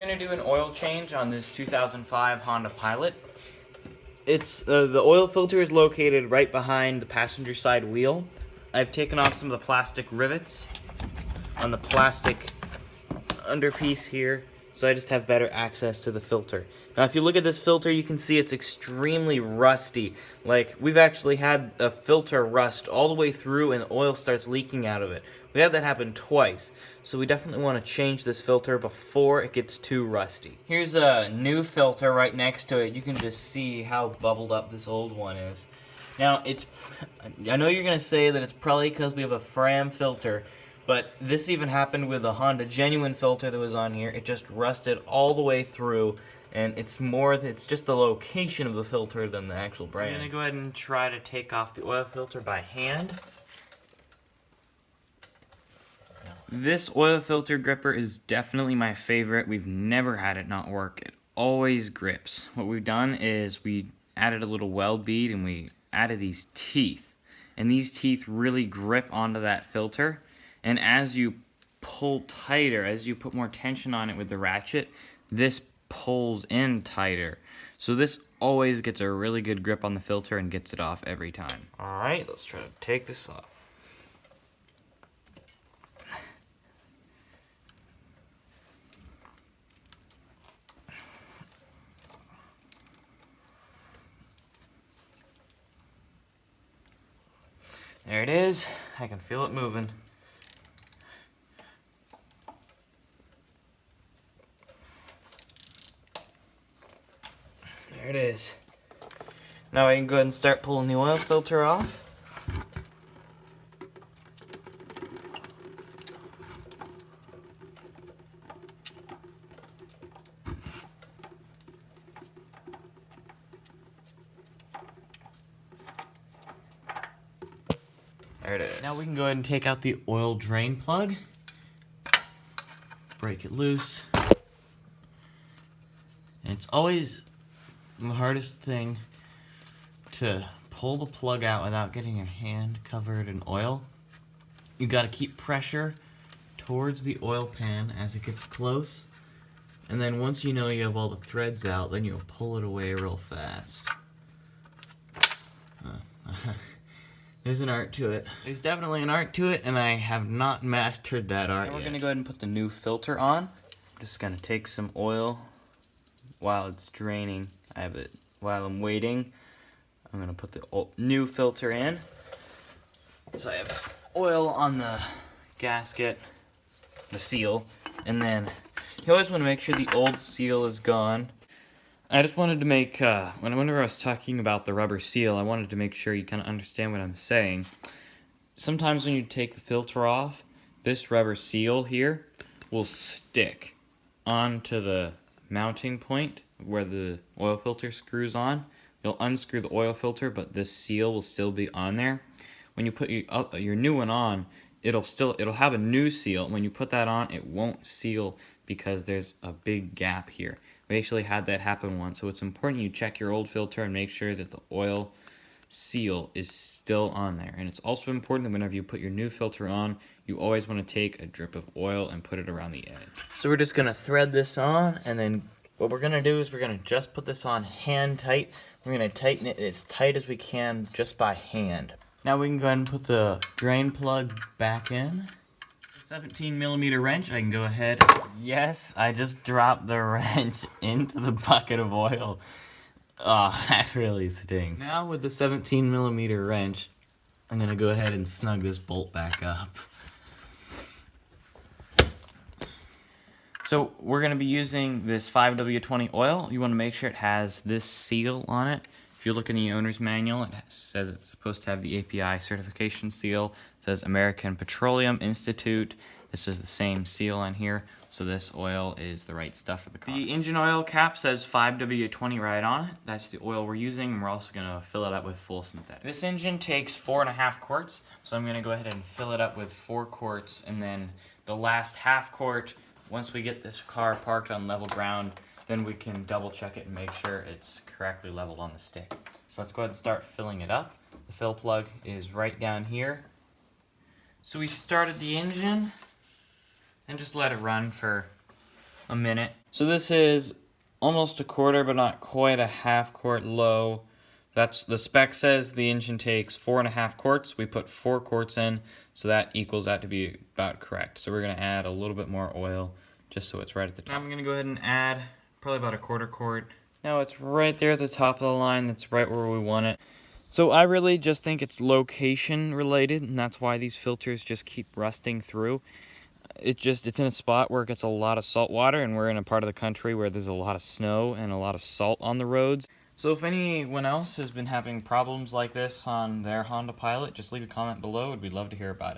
I'm going to do an oil change on this 2005 Honda Pilot. It's the oil filter is located right behind the passenger side wheel. I've taken off some of the plastic rivets on the plastic underpiece here, so I just have better access to the filter. Now if you look at this filter, you can see it's extremely rusty. Like, we've actually had a filter rust all the way through and oil starts leaking out of it. We had that happen twice, so we definitely want to change this filter before it gets too rusty. Here's a new filter right next to it. You can just see how bubbled up this old one is. Now, I know you're going to say that it's probably because we have a fram filter, but this even happened with a Honda genuine filter that was on here. It just rusted all the way through, and it's just the location of the filter than the actual brand. I'm going to go ahead and try to take off the oil filter by hand. This oil filter gripper is definitely my favorite. We've never had it not work. It always grips. What we've done is we added a little weld bead and we added these teeth. And these teeth really grip onto that filter. And as you pull tighter, as you put more tension on it with the ratchet, this pulls in tighter. So this always gets a really good grip on the filter and gets it off every time. Alright, let's try to take this off. There it is. I can feel it moving. There it is. Now I can go ahead and start pulling the oil filter off. There it is. Now we can go ahead and take out the oil drain plug. Break it loose. And it's always the hardest thing to pull the plug out without getting your hand covered in oil. You gotta keep pressure towards the oil pan as it gets close. And then once you know you have all the threads out, then you'll pull it away real fast. There's an art to it. There's definitely an art to it, and I have not mastered that art yet. We're gonna go ahead and put the new filter on. I'm just gonna take some oil while it's draining. While I'm waiting, I'm gonna put the new filter in. So I have oil on the gasket, the seal, and then you always want to make sure the old seal is gone. I just wanted to make, whenever I was talking about the rubber seal, I wanted to make sure you kind of understand what I'm saying. Sometimes when you take the filter off, this rubber seal here will stick onto the mounting point where the oil filter screws on. You'll unscrew the oil filter, but this seal will still be on there. When you put your new one on, it'll have a new seal, and when you put that on, it won't seal because there's a big gap here. We actually had that happen once, so it's important you check your old filter and make sure that the oil seal is still on there. And it's also important that whenever you put your new filter on, you always want to take a drip of oil and put it around the edge. So we're just going to thread this on, and then what we're going to do is we're going to just put this on hand tight. We're going to tighten it as tight as we can just by hand. Now we can go ahead and put the drain plug back in. 17mm wrench, I can go ahead. Yes, I just dropped the wrench into the bucket of oil. Oh, that really stings. Now with the 17mm wrench, I'm going to go ahead and snug this bolt back up. So we're going to be using this 5W20 oil. You want to make sure it has this seal on it. If you look in the owner's manual, it says it's supposed to have the API certification seal. It says American Petroleum Institute. This is the same seal on here, so this oil is the right stuff for the car. The engine oil cap says 5W20 right on it. That's the oil we're using, and we're also going to fill it up with full synthetic. This engine takes 4.5 quarts, so I'm going to go ahead and fill it up with 4 quarts, and then the last half quart, once we get this car parked on level ground, then we can double check it and make sure it's correctly leveled on the stick. So let's go ahead and start filling it up. The fill plug is right down here. So we started the engine and just let it run for a minute. So this is almost a quarter, but not quite a half quart low. That's the spec says the engine takes 4.5 quarts. We put 4 quarts in, so that equals out to be about correct. So we're gonna add a little bit more oil just so it's right at the top. Now I'm gonna go ahead and add probably about a quarter quart. Now it's right there at the top of the line. That's right where we want it. So I really just think it's location related, and that's why these filters just keep rusting through. It's in a spot where it gets a lot of salt water, and we're in a part of the country where there's a lot of snow and a lot of salt on the roads. So if anyone else has been having problems like this on their Honda Pilot, just leave a comment below. We'd love to hear about it.